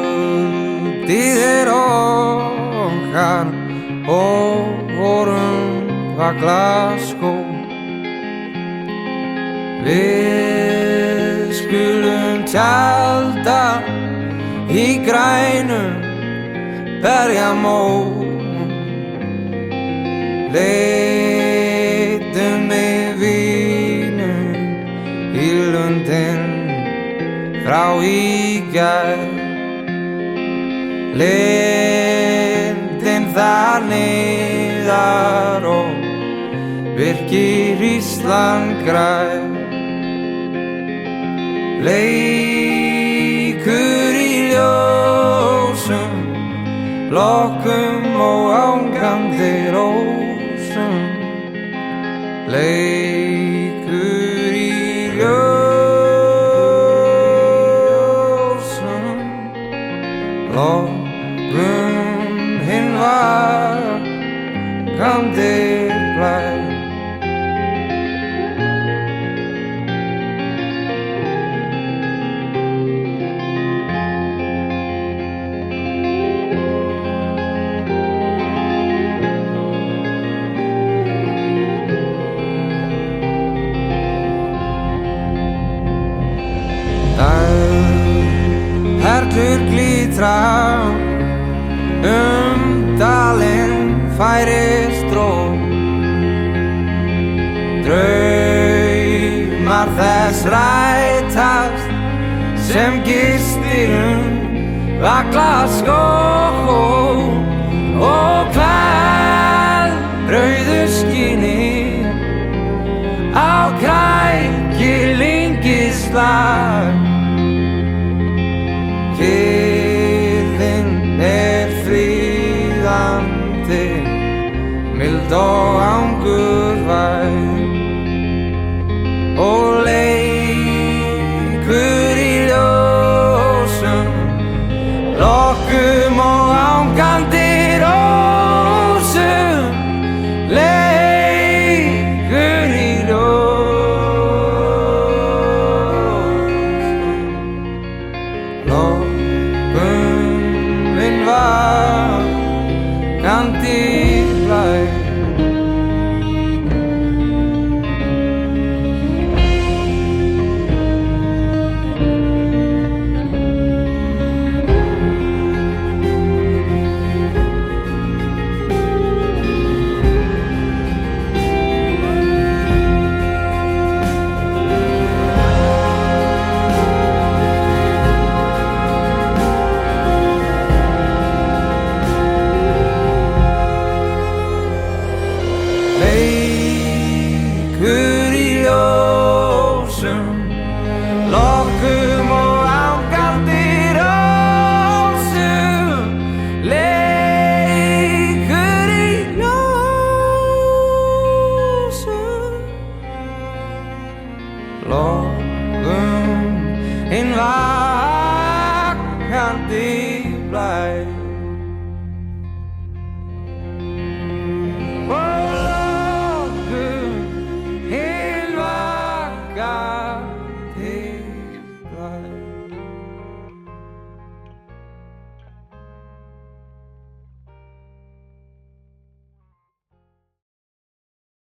Kvöldið okkar og vorum var Glasgow. Við skulum tjalda í grænum berjamóum. Leitum með vínum í lundin frá í gær. Lindin þar niðar og virkir Ísland grær. Leikur í ljósum, lokkum og ángandi rósum. Leikur í ljósum, lokkum hinn vakandi blær. Perlur glitra dalinn færist dróm. Draumar þess rætast sem gistir var Glasgow. Og hvað rauðu skíni á krækilingislag. Kyrrðin fríðandi, mild og angurvær. Og leikur í ljósum, lokkum og ángandi rósum. Leikur í ljósum, lokkum hinn vakandi blær. Leikur í ljósum, lokkum og ángandi rósum. Leikur í ljósum, lokkum hinn